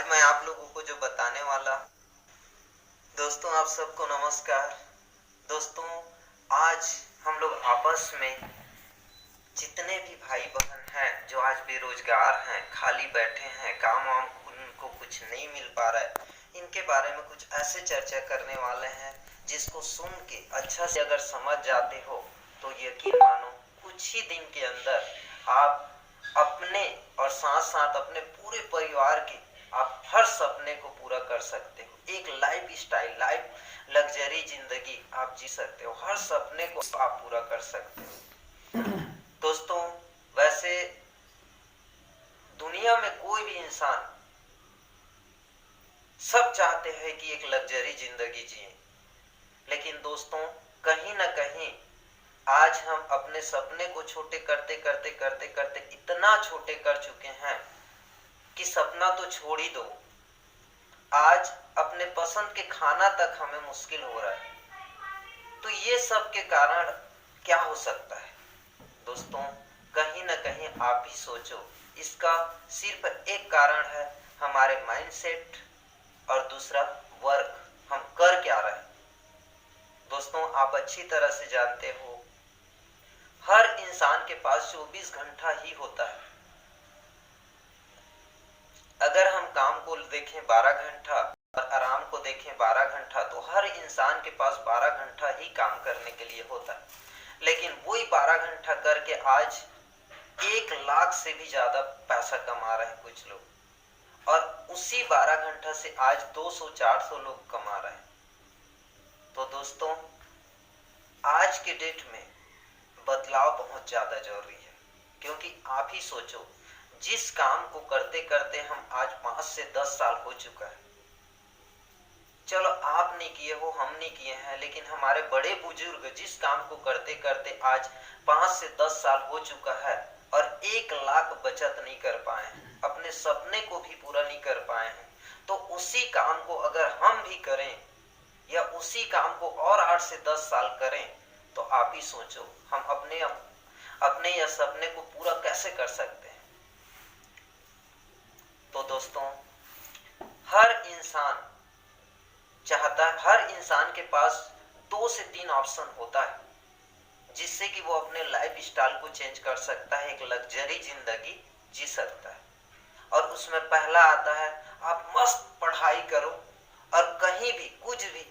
मैं आप लोगों को जो बताने वाला। दोस्तों आप सबको नमस्कार। दोस्तों आज हम लोग आपस में जितने भी भाई बहन हैं जो आज बेरोजगार हैं, खाली बैठे हैं, काम वाम उनको कुछ नहीं मिल पा रहा है, इनके बारे में कुछ ऐसे चर्चा करने वाले हैं जिसको सुन के अच्छा से अगर समझ जाते हो तो यकीन मानो कुछ ही दिन के अंदर आप अपने और साथ साथ अपने पूरे परिवार के आप हर सपने को पूरा कर सकते हो। एक लाइफ स्टाइल, लाइफ लग्जरी जिंदगी आप जी सकते हो। हर सपने को आप पूरा कर सकते हो। दोस्तों वैसे दुनिया में कोई भी इंसान सब चाहते हैं कि एक लग्जरी जिंदगी जिए, लेकिन दोस्तों कहीं ना कहीं आज हम अपने सपने को छोटे करते करते करते करते इतना छोटे कर चुके हैं कि सपना तो छोड़ ही दो, आज अपने पसंद के खाना तक हमें मुश्किल हो रहा है। तो ये सब के कारण क्या हो सकता है दोस्तों? कहीं ना कहीं आप ही सोचो। इसका सिर्फ एक कारण है, हमारे माइंडसेट, और दूसरा वर्क, हम कर क्या रहे हैं। दोस्तों आप अच्छी तरह से जानते हो हर इंसान के पास 24 घंटा ही होता है। अगर हम काम को देखें 12 घंटा और आराम को देखें 12 घंटा, तो हर इंसान के पास 12 घंटा ही काम करने के लिए होता है। लेकिन वही 12 घंटा करके आज 1 लाख से भी ज्यादा पैसा कमा रहे हैं कुछ लोग, और उसी 12 घंटा से आज 200-400 लोग कमा रहे हैं। तो दोस्तों आज के डेट में बदलाव बहुत ज्यादा जरूरी है, क्योंकि आप ही सोचो जिस काम को करते करते हम आज 5 से 10 साल हो चुका है। चलो आप नहीं किए हो, हम नहीं किए हैं, लेकिन हमारे बड़े बुजुर्ग जिस काम को करते करते आज 5 से 10 साल हो चुका है और 1 लाख बचत नहीं कर पाए हैं, अपने सपने को भी पूरा नहीं कर पाए हैं, तो उसी काम को अगर हम भी करें या उसी काम को और 8 से 10 साल करें, तो आप ही सोचो हम अपने या सपने को पूरा कैसे कर सकते हैं। तो दोस्तों हर इंसान चाहता है, हर इंसान के पास 2 से 3 ऑप्शन होता है जिससे कि वो अपने लाइफ स्टाइल को चेंज कर सकता है, एक लग्जरी जिंदगी जी सकता है। और उसमें पहला आता है आप मस्त पढ़ाई करो और कहीं भी कुछ भी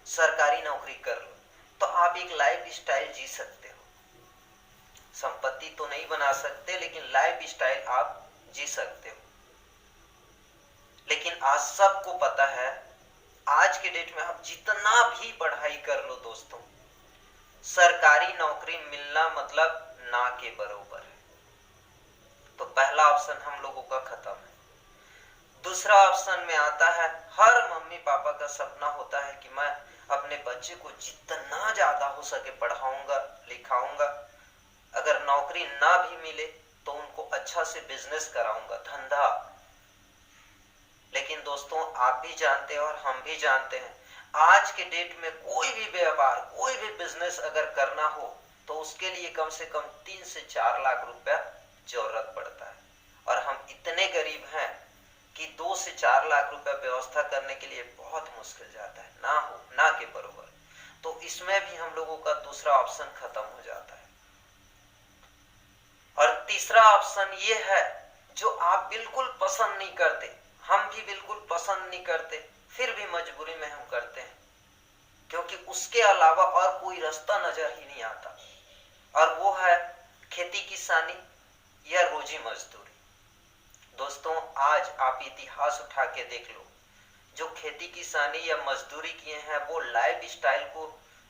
सरकारी नौकरी कर लो, तो आप एक लाइफ स्टाइल जी सकते हो। संपत्ति तो नहीं बना सकते, लेकिन लाइफ स्टाइल आप जी सकते हो। लेकिन आज सबको पता है, आज के डेट में आप जितना भी पढ़ाई कर लो दोस्तों, सरकारी नौकरी मिलना मतलब ना के बराबर है। तो पहला ऑप्शन हम लोगों का खत्म है। दूसरा ऑप्शन में आता है, हर मम्मी पापा का सपना होता है कि मैं अपने बच्चे को जितना ज्यादा हो सके पढ़ाऊंगा लिखाऊंगा, अगर नौकरी ना भी मिले तो उनको अच्छा से बिजनेस कराऊंगा, धंधा। लेकिन दोस्तों आप भी जानते हैं और हम भी जानते हैं, आज के डेट में कोई भी व्यापार, कोई भी बिजनेस अगर करना हो तो उसके लिए कम से कम 3 से 4 लाख रुपया जरूरत पड़ता है, और हम इतने गरीब हैं कि 2 से 4 लाख रुपया व्यवस्था करने के लिए बहुत मुश्किल जाता है, ना हो ना के बराबर। तो इसमें भी हम लोगों का दूसरा ऑप्शन खत्म हो जाता है। और तीसरा ऑप्शन ये है जो आप बिल्कुल पसंद नहीं करते, हम भी बिल्कुल पसंद नहीं करते, फिर भी मजबूरी में हम करते हैं, क्योंकि उसके अलावा और कोई रास्ता नजर ही नहीं आता, और वो है खेती किसानी या रोजी मजदूरी। दोस्तों आज आप इतिहास उठा के देख लो, जो खेती किसानी या मजदूरी किए हैं वो लाइफ स्टाइल को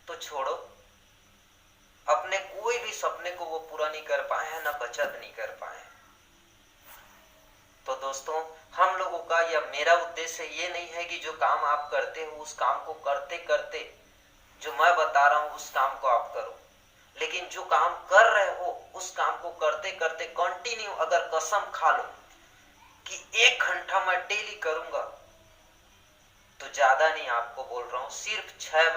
तो छोड़ो, अपने कोई भी सपने को वो पूरा नहीं कर पाए हैं, ना बचत नहीं कर पाए हैं। तो दोस्तों हम लोगों का या मेरा उद्देश्य ये नहीं है कि जो काम आप करते हो उस काम को करते करते जो मैं बता रहा हूं उस काम को आप करो, लेकिन जो काम कर रहे हो उस काम को करते करते कंटिन्यू अगर कसम खा लो कि 1 घंटा मैं डेली करूंगा, तो ज्यादा नहीं आपको बोल रहा हूं, सिर्फ 6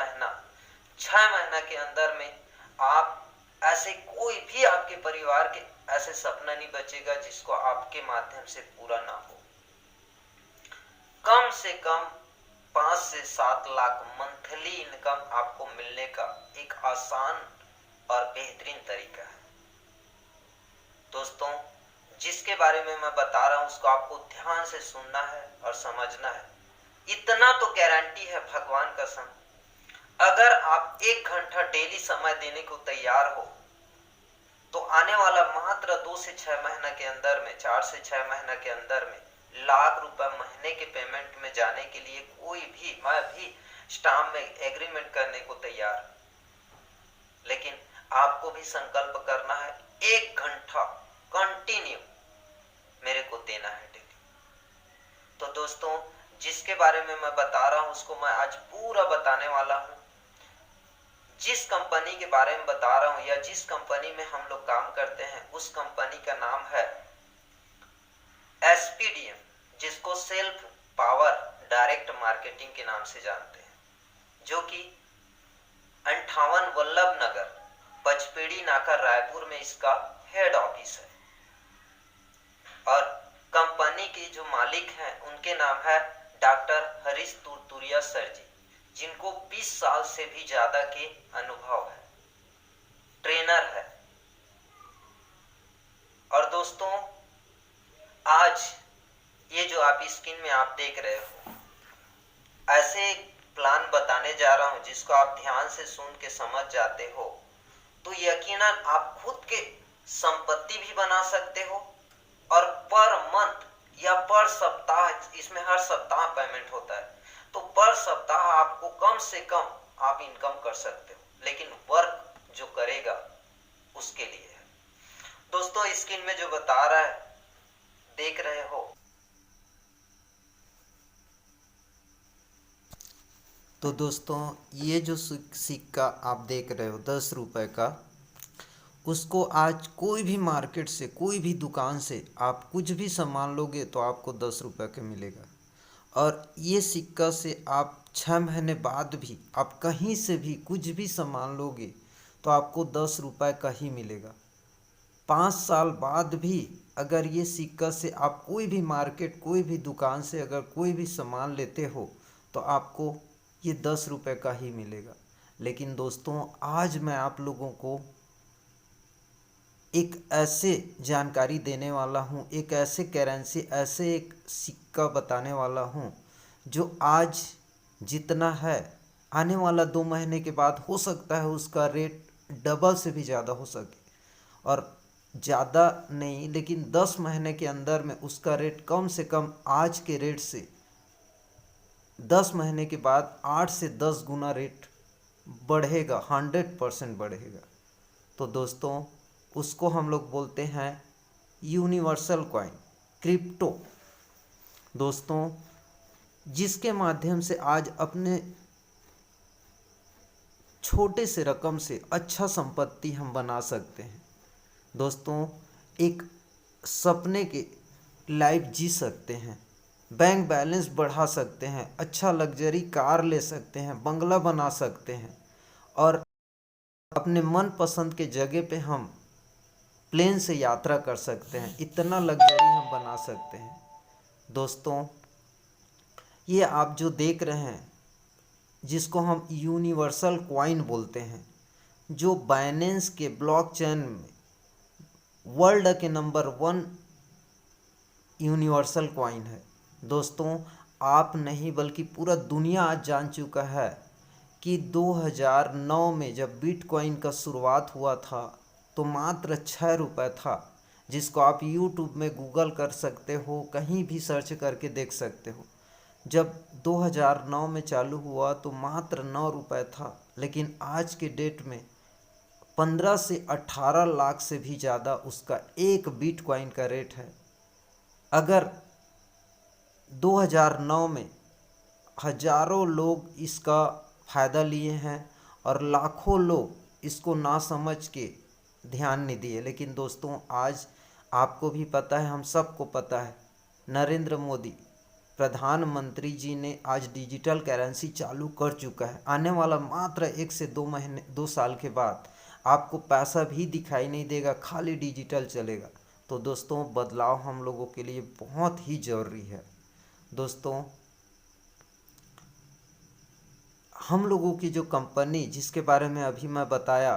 महीना के अंदर में आप ऐसे कोई भी आपके परिवार के ऐसे सपना नहीं बचेगा जिसको आपके माध्यम से पूरा ना हो। कम से कम 5 से 7 लाख मंथली इनकम आपको मिलने का एक आसान और बेहतरीन तरीका है। दोस्तों, जिसके बारे में मैं बता रहा हूं उसको आपको ध्यान से सुनना है और समझना है। इतना तो गारंटी है भगवान कसम, अगर आप 1 घंटा डेली समय देने को तैयार हो तो आने वाला मात्र 2 से 6 महीना के अंदर में, 4 से 6 महीना के अंदर में लाख रुपए महीने के पेमेंट में जाने के लिए कोई भी, मैं भी स्टाम्प में एग्रीमेंट करने को तैयार। लेकिन आपको भी संकल्प करना है, 1 घंटा कंटिन्यू मेरे को देना है डेली। तो दोस्तों, जिसके बारे में मैं बता रहा हूं उसको मैं आज पूरा बताने वाला हूं। जिस कंपनी के बारे में बता रहा हूं या जिस कंपनी में हम लोग काम करते हैं उस कंपनी का नाम है SPDM, जिसको सेल्फ पावर डायरेक्ट मार्केटिंग के नाम से जानते हैं, जो कि 58 वल्लभ नगर, पचपेड़ी नाका, रायपुर में इसका हेड ऑफिस है। और कंपनी के जो मालिक हैं उनके नाम है डॉक्टर हरीश तुरतुरिया सर जी, जिनको 20 साल से भी ज्यादा के अनुभव है, ट्रेनर है। और दोस्तों, आज ये जो आप स्क्रीन में आप देख रहे हो, ऐसे प्लान बताने जा रहा हूं जिसको आप ध्यान से सुन के समझ जाते हो तो यकीनन आप खुद के संपत्ति भी बना सकते हो। और पर मंथ या पर सप्ताह, इसमें हर सप्ताह पेमेंट होता है, तो पर सप्ताह आपको कम से कम आप इनकम कर सकते हो, लेकिन वर्क जो करेगा उसके लिए है। दोस्तों, स्क्रीन में जो बता रहा है देख रहे हो, तो दोस्तों ये जो सिक्का आप देख रहे हो 10 रुपए का, उसको आज कोई भी मार्केट से, कोई भी दुकान से आप कुछ भी सामान लोगे तो आपको 10 रुपए का मिलेगा। और ये सिक्का से आप 6 महीने बाद भी आप कहीं से भी कुछ भी सामान लोगे तो आपको 10 रुपए का ही मिलेगा। 5 साल बाद भी अगर ये सिक्का से आप कोई भी मार्केट, कोई भी दुकान से अगर कोई भी सामान लेते हो तो आपको ये 10 रुपए का ही मिलेगा। लेकिन दोस्तों, आज मैं आप लोगों को एक ऐसे जानकारी देने वाला हूँ, एक ऐसे करेंसी, ऐसे एक सिक्का बताने वाला हूँ जो आज जितना है आने वाला 2 महीने के बाद हो सकता है उसका रेट डबल से भी ज़्यादा हो सके, और ज़्यादा नहीं लेकिन 10 महीने के अंदर में उसका रेट कम से कम आज के रेट से 10 महीने के बाद 8 से 10 गुना रेट बढ़ेगा, 100% बढ़ेगा। तो दोस्तों, उसको हम लोग बोलते हैं यूनिवर्सल कॉइन, क्रिप्टो। दोस्तों, जिसके माध्यम से आज अपने छोटे से रकम से अच्छा संपत्ति हम बना सकते हैं। दोस्तों, एक सपने के लाइफ जी सकते हैं, बैंक बैलेंस बढ़ा सकते हैं, अच्छा लग्जरी कार ले सकते हैं, बंगला बना सकते हैं, और अपने मन पसंद के जगह पे हम प्लेन से यात्रा कर सकते हैं। इतना लग्जरी हम बना सकते हैं। दोस्तों, ये आप जो देख रहे हैं जिसको हम यूनिवर्सल कॉइन बोलते हैं, जो बाइनेंस के ब्लॉकचेन में वर्ल्ड के नंबर 1 यूनिवर्सल कॉइन है। दोस्तों, आप नहीं बल्कि पूरा दुनिया आज जान चुका है कि 2009 में जब बिटकॉइन का शुरुआत हुआ था तो मात्र 6 रुपये था, जिसको आप यूट्यूब में गूगल कर सकते हो, कहीं भी सर्च करके देख सकते हो। जब 2009 में चालू हुआ तो मात्र 9 रुपये था, लेकिन आज के डेट में 15 से 18 लाख से भी ज़्यादा उसका एक बिटकॉइन का रेट है। अगर 2009 में हजारों लोग इसका फ़ायदा लिए हैं और लाखों लोग इसको ना समझ के ध्यान नहीं दिए, लेकिन दोस्तों आज आपको भी पता है, हम सबको पता है, नरेंद्र मोदी प्रधानमंत्री जी ने आज डिजिटल करेंसी चालू कर चुका है। आने वाला मात्र 1 से 2 साल के बाद आपको पैसा भी दिखाई नहीं देगा, खाली डिजिटल चलेगा। तो दोस्तों, बदलाव हम लोगों के लिए बहुत ही ज़रूरी है। दोस्तों, हम लोगों की जो कंपनी जिसके बारे में अभी मैं बताया,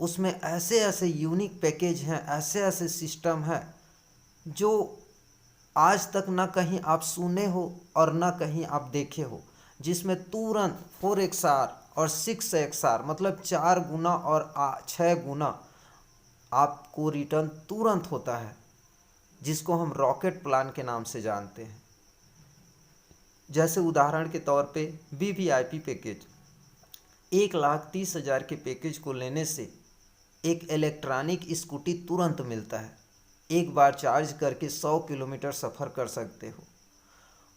उसमें ऐसे ऐसे यूनिक पैकेज हैं, ऐसे ऐसे सिस्टम हैं जो आज तक ना कहीं आप सुने हो और ना कहीं आप देखे हो, जिसमें तुरंत 4XR और 6XR मतलब 4 गुना और 6 गुना आपको रिटर्न तुरंत होता है, जिसको हम रॉकेट प्लान के नाम से जानते हैं। जैसे उदाहरण के तौर पे VVIP पैकेज, 1,30,000 के पैकेज को लेने से एक इलेक्ट्रॉनिक स्कूटी तुरंत मिलता है। एक बार चार्ज करके 100 किलोमीटर सफ़र कर सकते हो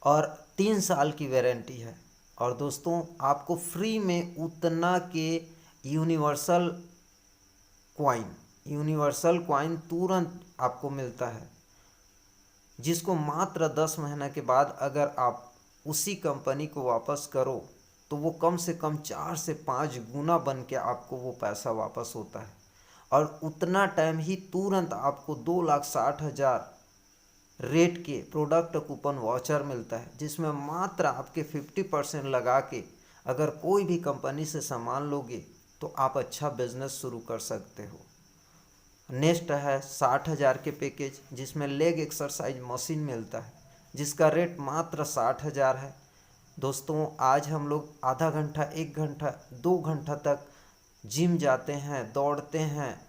और 3 साल की वारंटी है। और दोस्तों, आपको फ्री में उतना के यूनिवर्सल कॉइन तुरंत आपको मिलता है, जिसको मात्र 10 महीने के बाद अगर आप उसी कंपनी को वापस करो तो वो कम से कम 4 से 5 गुना बन के आपको वो पैसा वापस होता है। और उतना टाइम ही तुरंत आपको 2,60,000 रेट के प्रोडक्ट कूपन वाउचर मिलता है, जिसमें मात्र आपके 50% लगा के अगर कोई भी कंपनी से सामान लोगे तो आप अच्छा बिजनेस शुरू कर सकते हो। नेक्स्ट है 60,000 के पैकेज, जिसमें लेग एक्सरसाइज मशीन मिलता है, जिसका रेट मात्र 60,000 है। दोस्तों, आज हम लोग आधा घंटा, 1 घंटा, 2 घंटा तक जिम जाते हैं, दौड़ते हैं,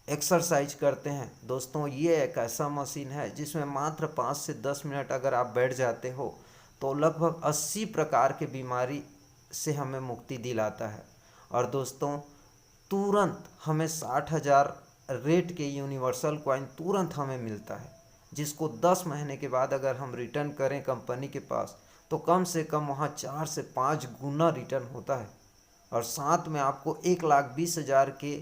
एक्सरसाइज करते हैं। दोस्तों, ये एक ऐसा मशीन है जिसमें मात्र 5 से 10 मिनट अगर आप बैठ जाते हो तो लगभग 80 प्रकार के बीमारी से हमें मुक्ति दिलाता है। और दोस्तों, तुरंत हमें 60,000 रेट के यूनिवर्सल कॉइन तुरंत हमें मिलता है, जिसको 10 महीने के बाद अगर हम रिटर्न करें कंपनी के पास तो कम से कम वहाँ 4 से 5 गुना रिटर्न होता है। और साथ में आपको 1,20,000 के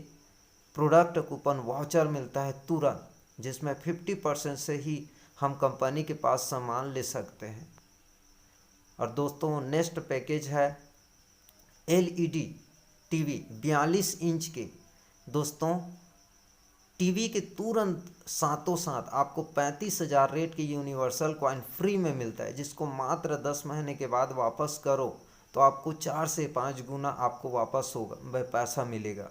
प्रोडक्ट कूपन वाउचर मिलता है तुरंत, जिसमें 50% से ही हम कंपनी के पास सामान ले सकते हैं। और दोस्तों, नेक्स्ट पैकेज है LED टीवी 42 इंच के। दोस्तों, टीवी के तुरंत साथों साथ आपको 35,000 रेट के यूनिवर्सल कॉइन फ्री में मिलता है, जिसको मात्र 10 महीने के बाद वापस करो तो आपको 4 से 5 गुना आपको वापस होगा, वह पैसा मिलेगा।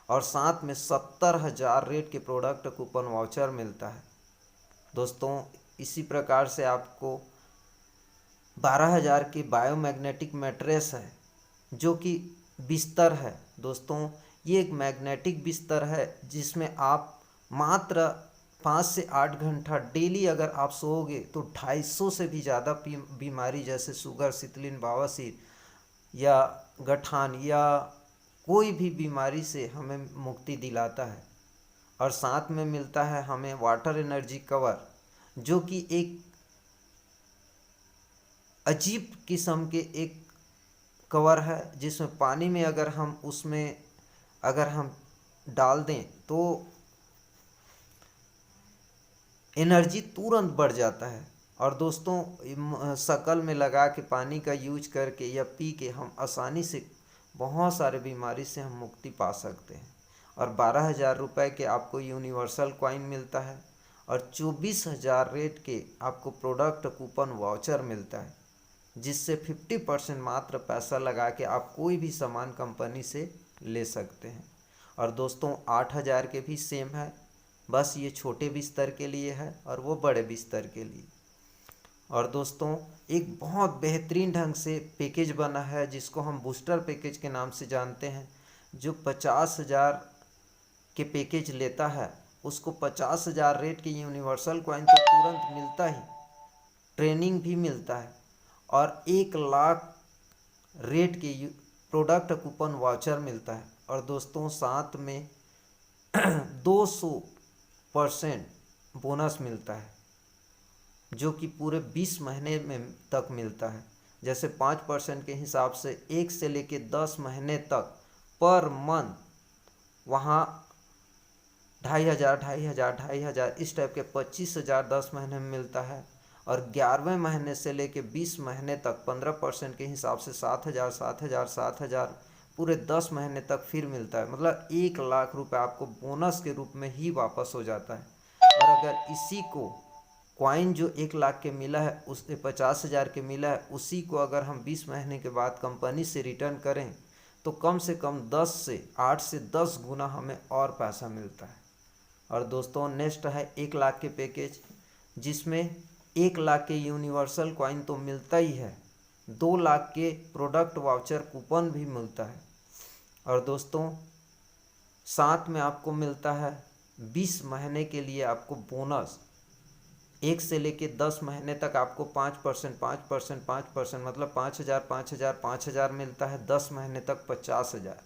और साथ में 70,000 रेट के प्रोडक्ट कूपन वाउचर मिलता है। दोस्तों, इसी प्रकार से आपको 12,000 की बायोमैग्नेटिक मैट्रेस है, जो कि बिस्तर है। दोस्तों, ये एक मैग्नेटिक बिस्तर है जिसमें आप मात्र 5 से 8 घंटा डेली अगर आप सोओगे तो 250 से भी ज़्यादा बीमारी जैसे शुगर, शीतलीन, बवासीर या गठान या कोई भी बीमारी से हमें मुक्ति दिलाता है। और साथ में मिलता है हमें वाटर एनर्जी कवर, जो कि एक अजीब किस्म के एक कवर है, जिसमें पानी में अगर हम डाल दें तो एनर्जी तुरंत बढ़ जाता है। और दोस्तों, शक्ल में लगा के पानी का यूज करके या पी के हम आसानी से बहुत सारे बीमारी से हम मुक्ति पा सकते हैं। और 12,000 रुपये के आपको यूनिवर्सल कॉइन मिलता है और 24,000 रेट के आपको प्रोडक्ट कूपन वाउचर मिलता है, जिससे 50% मात्र पैसा लगा के आप कोई भी सामान कंपनी से ले सकते हैं। और दोस्तों, 8,000 के भी सेम है, बस ये छोटे बिस्तर के लिए है और वो बड़े बिस्तर के लिए। और दोस्तों, एक बहुत बेहतरीन ढंग से पैकेज बना है जिसको हम बूस्टर पैकेज के नाम से जानते हैं, जो 50,000 के पैकेज लेता है उसको 50,000 रेट के यूनिवर्सल कॉइन तो तुरंत मिलता ही, ट्रेनिंग भी मिलता है और 1,00,000 रेट के प्रोडक्ट कूपन वाउचर मिलता है। और दोस्तों, साथ में 200% बोनस मिलता है, जो कि पूरे 20 महीने में तक मिलता है। जैसे 5% के हिसाब से 1 से लेके 10 महीने तक पर मंथ वहाँ 2,500 इस टाइप के 25,000 10 महीने में मिलता है। और 11वें महीने से लेके 20 महीने तक 15% के हिसाब से 7,000 पूरे 10 महीने तक फिर मिलता है। मतलब 1,00,000 रुपये आपको बोनस के रूप में ही वापस हो जाता है। और अगर इसी को कॉइन जो 1 लाख के मिला है, उससे 50,000 के मिला है, उसी को अगर हम 20 महीने के बाद कंपनी से रिटर्न करें तो कम से कम 8 से 10 गुना हमें और पैसा मिलता है। और दोस्तों नेक्स्ट है 1 लाख के पैकेज, जिसमें 1 लाख के यूनिवर्सल कॉइन तो मिलता ही है, 2 लाख के प्रोडक्ट वाउचर कूपन भी मिलता है। और दोस्तों साथ में आपको मिलता है 20 महीने के लिए आपको बोनस, 1 से लेके 10 महीने तक आपको 5% 5% 5% मतलब 5,000 5,000 5,000 मिलता है, 10 महीने तक 50,000।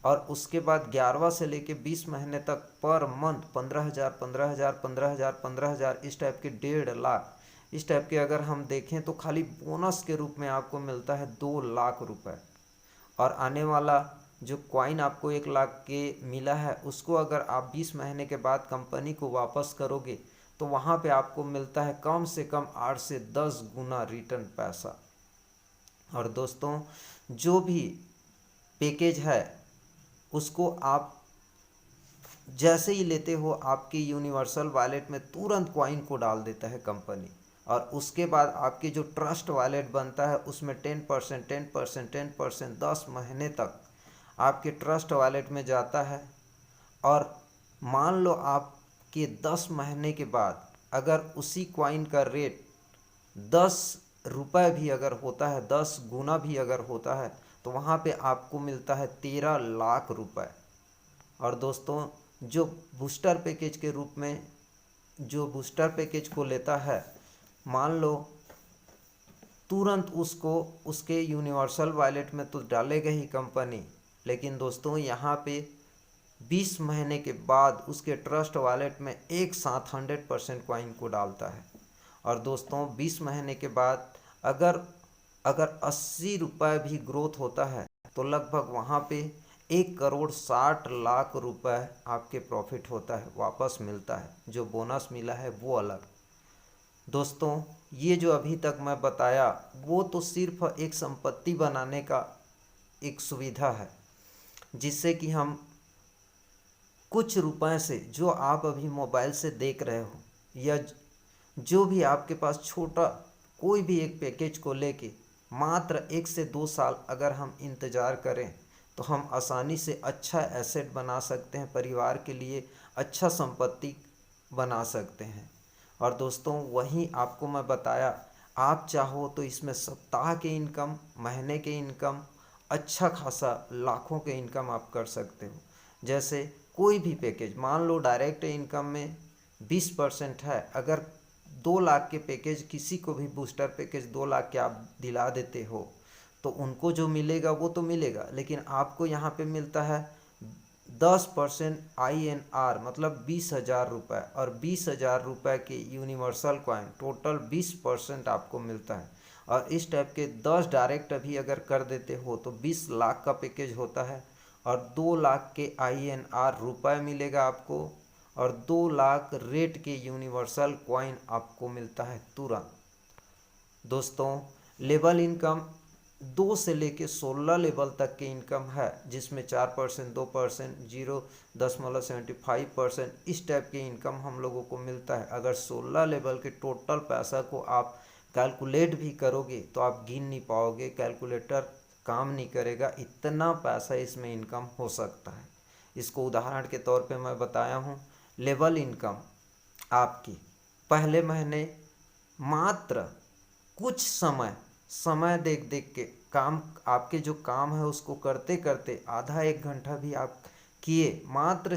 और उसके बाद 11वां से लेके 20 महीने तक पर मंथ 15,000 15,000 15,000 15,000 इस टाइप के 1.5 लाख, इस टाइप के अगर हम देखें तो खाली बोनस के रूप में आपको मिलता है 2 लाख रुपए। और आने वाला जो कॉइन आपको 1 लाख के मिला है, उसको अगर आप 20 महीने के बाद कंपनी को वापस करोगे तो वहाँ पे आपको मिलता है कम से कम 8 से 10 गुना रिटर्न पैसा। और दोस्तों जो भी पैकेज है उसको आप जैसे ही लेते हो आपके यूनिवर्सल वॉलेट में तुरंत कॉइन को डाल देता है कंपनी, और उसके बाद आपके जो ट्रस्ट वॉलेट बनता है उसमें 10% 10% 10% 10 महीने तक आपके ट्रस्ट वॉलेट में जाता है। और मान लो आपके 10 महीने के बाद अगर उसी कॉइन का रेट 10 रुपये भी अगर होता है, 10 गुना भी अगर होता है, तो वहाँ पे आपको मिलता है 13 लाख रुपए। और दोस्तों जो बूस्टर पैकेज के रूप में जो बूस्टर पैकेज को लेता है, मान लो तुरंत उसको उसके यूनिवर्सल वॉलेट में तो डालेगा ही कंपनी, लेकिन दोस्तों यहाँ पे 20 महीने के बाद उसके ट्रस्ट वॉलेट में एक साथ 100% कॉइन को डालता है। और दोस्तों 20 महीने के बाद अगर 80 रुपये भी ग्रोथ होता है तो लगभग वहाँ पे 1,60,00,000 रुपए आपके प्रॉफिट होता है, वापस मिलता है। जो बोनस मिला है वो अलग। दोस्तों ये जो अभी तक मैं बताया वो तो सिर्फ एक संपत्ति बनाने का एक सुविधा है, जिससे कि हम कुछ रुपए से, जो आप अभी मोबाइल से देख रहे हो या जो भी आपके पास छोटा कोई भी एक पैकेज को लेके मात्र 1 से 2 साल अगर हम इंतज़ार करें तो हम आसानी से अच्छा एसेट बना सकते हैं, परिवार के लिए अच्छा संपत्ति बना सकते हैं। और दोस्तों वहीं आपको मैं बताया, आप चाहो तो इसमें सप्ताह के इनकम, महीने के इनकम, अच्छा खासा लाखों के इनकम आप कर सकते हो। जैसे कोई भी पैकेज, मान लो डायरेक्ट इनकम में 20% है, अगर 2 लाख के पैकेज किसी को भी बूस्टर पैकेज 2 लाख के आप दिला देते हो तो उनको जो मिलेगा वो तो मिलेगा, लेकिन आपको यहाँ पे मिलता है 10% INR मतलब 20,000 रुपये, और 20,000 रुपये के यूनिवर्सल कॉइन टोटल 20% आपको मिलता है। और इस टाइप के 10 डायरेक्ट अभी अगर कर देते हो तो 20 लाख का पैकेज होता है, और 2 लाख के INR रुपये मिलेगा आपको, और 2 लाख रेट के यूनिवर्सल कॉइन आपको मिलता है तुरंत। दोस्तों लेवल इनकम 2 से लेके 16 लेवल तक के इनकम है, जिसमें 4% 2% 0.75% इस टाइप के इनकम हम लोगों को मिलता है। अगर 16 लेवल के टोटल पैसा को आप कैलकुलेट भी करोगे तो आप गिन नहीं पाओगे, कैलकुलेटर काम नहीं करेगा, इतना पैसा इसमें इनकम हो सकता है। इसको उदाहरण के तौर पे मैं बताया हूँ। लेवल इनकम आपकी पहले महीने मात्र कुछ समय देख देख के काम, आपके जो काम है उसको करते करते आधा 1 घंटा भी आप किए, मात्र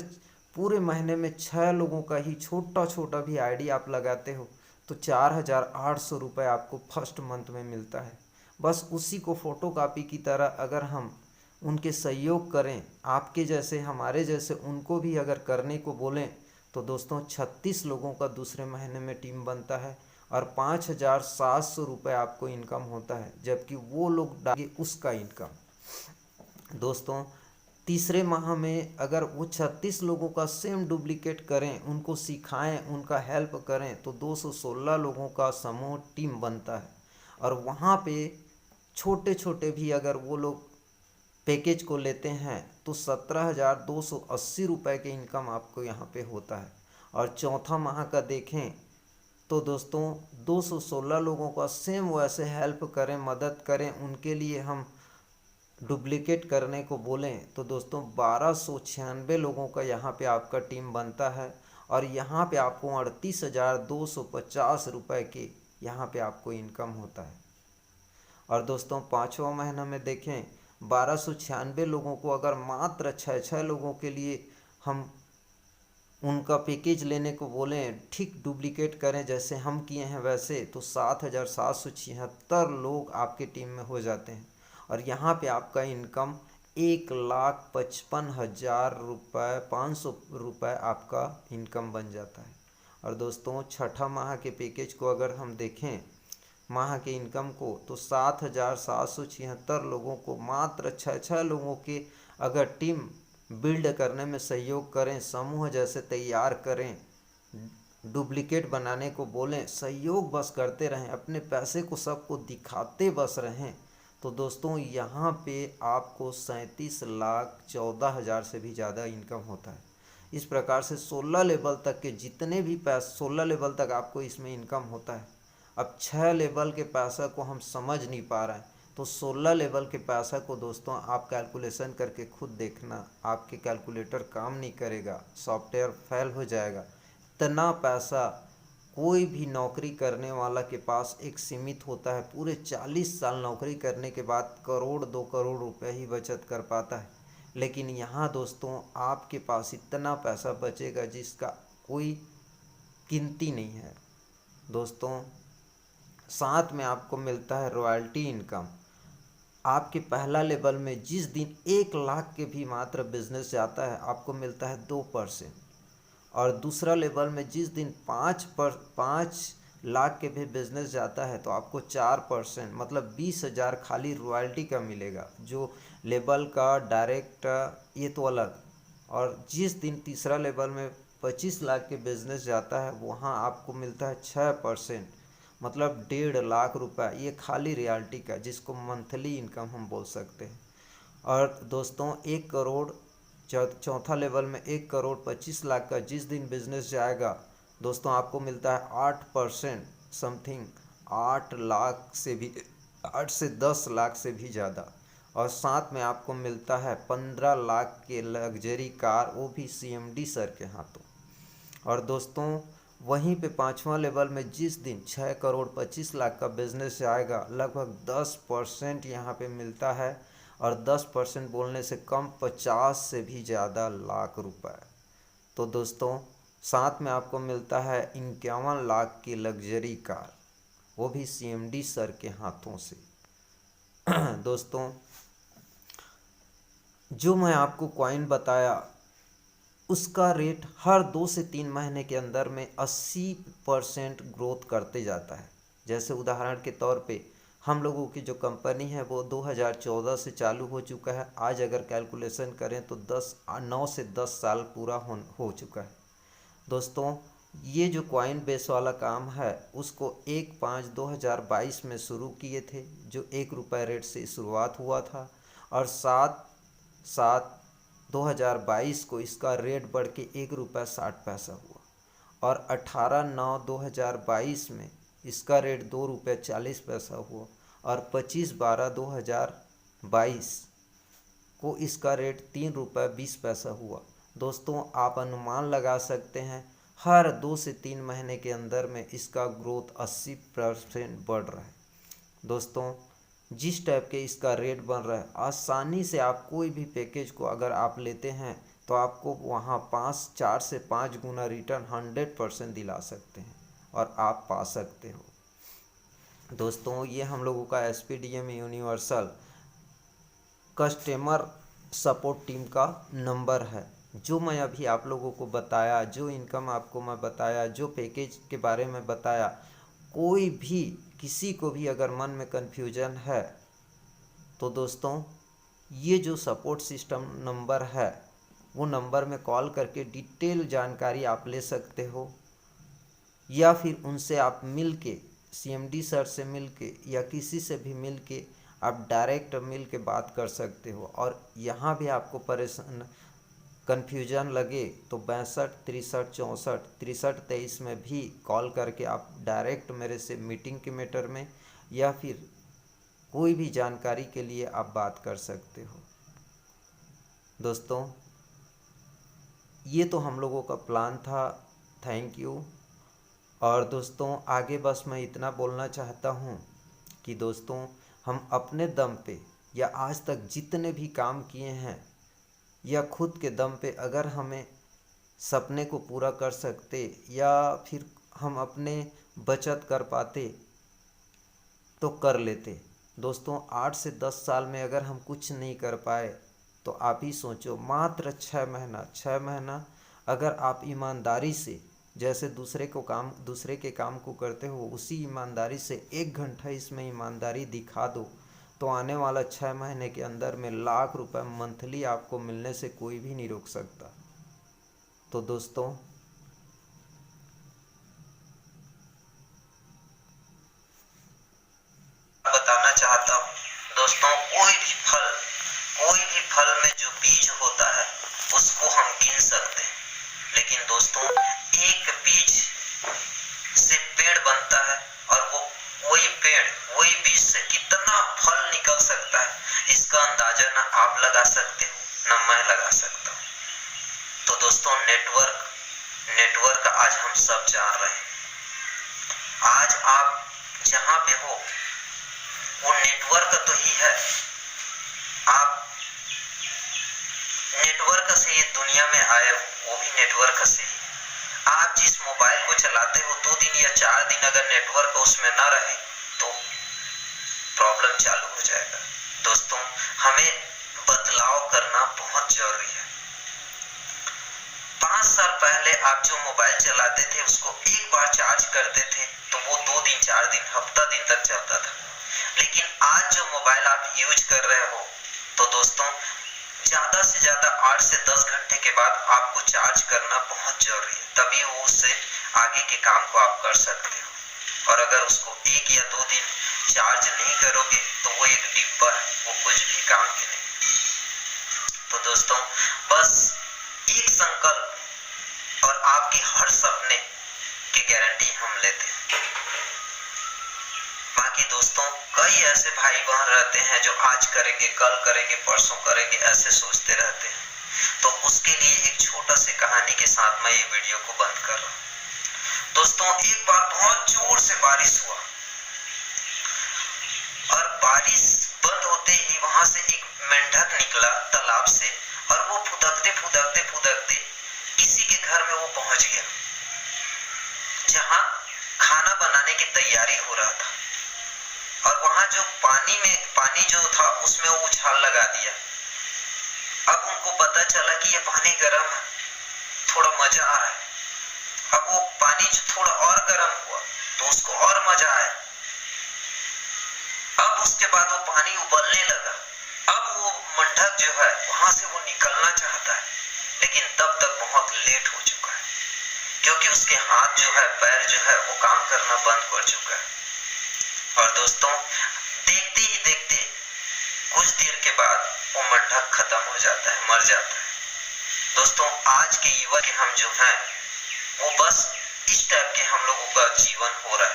पूरे महीने में 6 लोगों का ही छोटा छोटा भी आईडी आप लगाते हो तो 4,800 रुपये आपको फर्स्ट मंथ में मिलता है। बस उसी को फ़ोटोकॉपी की तरह अगर हम उनके सहयोग करें, आपके जैसे हमारे जैसे उनको भी अगर करने को बोलें तो दोस्तों 36 लोगों का दूसरे महीने में टीम बनता है और 5,700 रुपये आपको इनकम होता है, जबकि वो लोग डालेंगे उसका इनकम। दोस्तों तीसरे माह में अगर वो 36 लोगों का सेम डुप्लीकेट करें, उनको सिखाएं, उनका हेल्प करें तो 216 लोगों का समूह टीम बनता है। और वहाँ पे छोटे छोटे भी अगर वो लोग पैकेज को लेते हैं तो 17,280 रुपये के इनकम आपको यहाँ पे होता है। और चौथा माह का देखें तो दोस्तों 216 लोगों का सेम वैसे हेल्प करें, मदद करें, उनके लिए हम डुप्लीकेट करने को बोलें तो दोस्तों 1296 लोगों का यहाँ पे आपका टीम बनता है और यहाँ पे आपको 38,250 रुपये के यहाँ पे आपको इनकम होता है। और दोस्तों 5वां महीना में देखें 1296 लोगों को अगर मात्र 6 लोगों के लिए हम उनका पैकेज लेने को बोलें, ठीक डुप्लीकेट करें जैसे हम किए हैं वैसे, तो 7,776 लोग आपके टीम में हो जाते हैं और यहाँ पे आपका इनकम 1,55,000 रुपये 500 रुपये आपका इनकम बन जाता है। और दोस्तों छठा माह के पैकेज को अगर हम देखें माह के इनकम को, तो 7,776 लोगों को मात्र 6 लोगों के अगर टीम बिल्ड करने में सहयोग करें, समूह जैसे तैयार करें, डुप्लीकेट बनाने को बोलें, सहयोग बस करते रहें, अपने पैसे को सबको दिखाते बस रहें, तो दोस्तों यहाँ पे आपको 37,14,000 से भी ज़्यादा इनकम होता है। इस प्रकार से 16 लेवल तक के जितने भी पैसे 16 लेवल तक आपको इसमें इनकम होता है। अब 6 लेवल के पैसा को हम समझ नहीं पा रहे हैं, तो 16 लेवल के पैसा को दोस्तों आप कैलकुलेशन करके खुद देखना, आपके कैलकुलेटर काम नहीं करेगा, सॉफ्टवेयर फेल हो जाएगा। इतना पैसा कोई भी नौकरी करने वाला के पास एक सीमित होता है, पूरे 40 साल नौकरी करने के बाद 1-2 करोड़ रुपए ही बचत कर पाता है। लेकिन यहाँ दोस्तों आपके पास इतना पैसा बचेगा जिसका कोई गिनती नहीं है। दोस्तों साथ में आपको मिलता है रॉयल्टी इनकम। आपके पहला लेवल में जिस दिन 1 लाख के भी मात्र बिजनेस जाता है आपको मिलता है 2%, और दूसरा लेवल में जिस दिन 5 लाख के भी बिजनेस जाता है तो आपको 4%, मतलब 20,000 खाली रॉयल्टी का मिलेगा। जो लेवल का डायरेक्ट ये तो अलग, और जिस दिन तीसरा लेवल में 25 लाख के बिजनेस जाता है वहाँ आपको मिलता है 6%, मतलब 1.5 लाख रुपए, ये खाली रियल्टी का, जिसको मंथली इनकम हम बोल सकते हैं। और दोस्तों 1 करोड़ चौथा लेवल में 1,25,00,000 का जिस दिन बिजनेस जाएगा दोस्तों आपको मिलता है 8% समथिंग, 8 लाख से भी 8 से 10 लाख से भी ज़्यादा। और साथ में आपको मिलता है 15 लाख के लग्जरी कार, वो भी CMD सर के हाथों। और दोस्तों वहीं पे 5वां लेवल में जिस दिन 6,25,00,000 का बिजनेस जाएगा लगभग 10% यहाँ पे मिलता है, और 10% बोलने से कम 50 से भी ज़्यादा लाख रुपए। तो दोस्तों साथ में आपको मिलता है 51 लाख की लग्जरी कार, वो भी CMD सर के हाथों से। दोस्तों जो मैं आपको कॉइन बताया उसका रेट हर 2 से 3 महीने के अंदर में 80% ग्रोथ करते जाता है। जैसे उदाहरण के तौर पे हम लोगों की जो कंपनी है वो 2014 से चालू हो चुका है। आज अगर कैलकुलेशन करें तो 9 से 10 साल पूरा हो चुका है। दोस्तों ये जो कॉइन बेस वाला काम है उसको 1/5/2022 में शुरू किए थे, जो 1 रुपये रेट से शुरुआत हुआ था, और 7/7/2022 को इसका रेट बढ़ के 1 रुपये 60 पैसा हुआ, और 18/9/2022 में इसका रेट 2 रुपये 40 पैसा हुआ, और 25/12/2022 को इसका रेट 3 रुपये 20 पैसा हुआ। दोस्तों आप अनुमान लगा सकते हैं हर 2 से 3 महीने के अंदर में इसका ग्रोथ 80% बढ़ रहा है। दोस्तों जिस टाइप के इसका रेट बन रहा है, आसानी से आप कोई भी पैकेज को अगर आप लेते हैं तो आपको वहाँ 4 से 5 गुना रिटर्न 100% दिला सकते हैं और आप पा सकते हो। दोस्तों ये हम लोगों का SPDM universal customer support team का नंबर है। जो मैं अभी आप लोगों को बताया, जो इनकम आपको मैं बताया, जो पैकेज के बारे में बताया, कोई भी किसी को भी अगर मन में कन्फ्यूजन है तो दोस्तों ये जो सपोर्ट सिस्टम नंबर है वो नंबर में कॉल करके डिटेल जानकारी आप ले सकते हो, या फिर उनसे आप मिल के CMD सर से मिल के या किसी से भी मिल के आप डायरेक्ट मिल के बात कर सकते हो। और यहाँ भी आपको कन्फ्यूजन लगे तो 62 63 64 63 23 में भी कॉल करके आप डायरेक्ट मेरे से मीटिंग के मैटर में या फिर कोई भी जानकारी के लिए आप बात कर सकते हो। दोस्तों, ये तो हम लोगों का प्लान था। Thank you. और दोस्तों, आगे बस मैं इतना बोलना चाहता हूँ कि दोस्तों, हम अपने दम पे या आज तक जितने भी काम किए हैं या खुद के दम पे अगर हमें सपने को पूरा कर सकते या फिर हम अपने बचत कर पाते तो कर लेते। दोस्तों, 8 से 10 साल में अगर हम कुछ नहीं कर पाए तो आप ही सोचो, मात्र 6 महीना अगर आप ईमानदारी से जैसे दूसरे के काम को करते हो उसी ईमानदारी से 1 घंटा इसमें ईमानदारी दिखा दो तो आने वाला 6 महीने के अंदर में लाख रुपए मंथली आपको मिलने से कोई भी नहीं रोक सकता। तो दोस्तों, बताना चाहता हूँ दोस्तों, कोई भी फल में जो बीज होता है उसको हम गिन सकते हैं, लेकिन दोस्तों एक बीज से पेड़ बनता है और वही बीज से कितना फल निकल सकता है इसका अंदाजा ना आप लगा सकते हो ना मैं लगा सकता हूँ। तो दोस्तों, नेटवर्क आज हम सब जान रहे हैं। आज आप जहां पे हो वो नेटवर्क तो ही है। आप नेटवर्क से ये दुनिया में आए हो, वो भी नेटवर्क से ही। आप जिस मोबाइल को चलाते हो 2 दिन या 4 दिन अगर नेटवर्क उसमें ना रहे तो प्रॉब्लम चालू हो जाएगा। दोस्तों, हमें बदलाव करना बहुत जरूरी है। 5 साल पहले आप जो मोबाइल चलाते थे उसको एक बार चार्ज करते थे तो वो 2 दिन 4 दिन हफ्ता दिन तक चलता था, लेकिन आज जो मोबाइल आप यूज कर रहे हो तो दोस्तों ज्यादा से ज्यादा 8 से 10 घंटे के बाद आपको चार्ज करना बहुत जरूरी है, तभी वो उससे आगे के काम को आप कर सकते हो। और अगर उसको 1 या 2 दिन चार्ज नहीं करोगे तो वो एक डिब्बा है, वो कुछ भी काम के नहीं। तो दोस्तों, बस एक संकल्प और आपके हर सपने की गारंटी हम लेते हैं। बाकी दोस्तों, कई ऐसे भाई बहन रहते हैं जो आज करेंगे, कल करेंगे, परसों करेंगे, ऐसे सोचते रहते हैं। तो उसके लिए एक छोटा सी कहानी के साथ मैं ये वीडियो को बंद कर रहा हूँ। दोस्तों, एक बार बहुत जोर से बारिश हुआ और बारिश बंद होते ही वहां से एक मेंढक निकला तालाब से और वो फुदकते फुदकते फुदकते किसी के घर में वो पहुंच गया जहां खाना बनाने की तैयारी हो रहा था। और वहां जो पानी जो था उसमें वो उछाल लगा दिया। अब उनको पता चला कि ये पानी गर्म है, थोड़ा मजा आ रहा है। अब वो पानी जो थोड़ा और गर्म हुआ तो उसको और मजा आया। अब उसके बाद वो पानी उबलने लगा। अब वो मेंढक जो है वहां से वो निकलना चाहता है, लेकिन तब तक बहुत लेट हो चुका है, क्योंकि उसके हाथ जो है, पैर जो है, वो काम करना बंद कर चुका है। और दोस्तों, देखते ही देखते कुछ देर के बाद वो मेंढक खत्म हो जाता है, मर जाता है। दोस्तों, आज के युवा के हम जो हैं वो बस इस टाइप के हम लोगों का जीवन हो रहा है।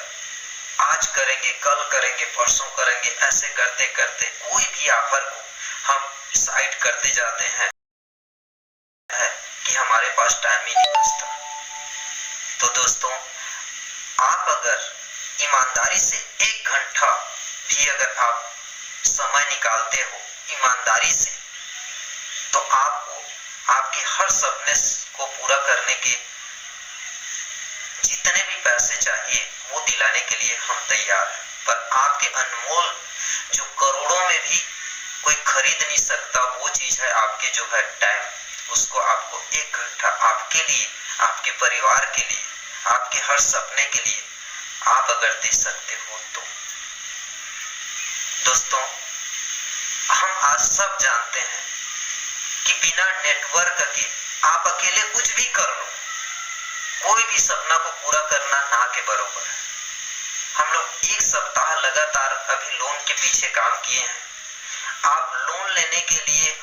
आज करेंगे, कल करेंगे, परसों करेंगे, ऐसे करते करते कोई भी ऑफर को हम साइड करते जाते हैं कि हमारे पास टाइम ही नहीं बचता। तो दोस्तों, आप अगर ईमानदारी से 1 घंटा भी अगर आप समय निकालते हो ईमानदारी से, तो आपको आपके हर सपने को पूरा करने के जितने भी पैसे चाहिए वो दिलाने के लिए हम तैयार हैं। पर आपके अनमोल जो करोड़ों में भी कोई खरीद नहीं सकता वो चीज है आपके जो है टाइम। उसको आपको 1 घंटा आपके लिए, आपके परिवार के लिए, आपके हर सपने के लिए आप अगर दे सकते हो तो। दोस्तों, हम आज सब जानते हैं कि बिना नेटवर्क के आप अकेले कुछ भी कर लो, कोई भी सपना को पूरा करना ना के बराबर है। हम लोग 1 सप्ताह लगातार अभी लोन के पीछे काम किए हैं। आप लोन लेने के लिए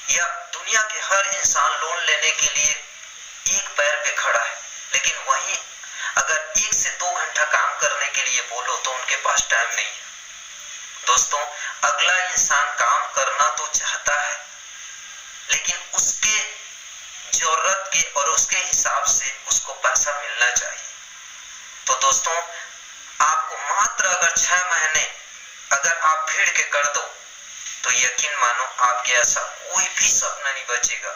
या दुनिया के हर इंसान लोन लेने के लिए एक पैर पे खड़ा है, लेकिन वहीं अगर 1 से 2 घंटा काम करने के लिए बोलो तो उनके पास टाइम नहीं है। दोस्तों, अगला इंसान काम करना तो चाहता है, लेकिन उसके जरूरत के और उसके हिसाब से उसको पैसा मिलना चाहिए। तो दोस्तों, आपको मात्र अगर 6 महीने अगर आप भीड़ के कर दो तो यकीन मानो आपके ऐसा कोई भी सपना नहीं बचेगा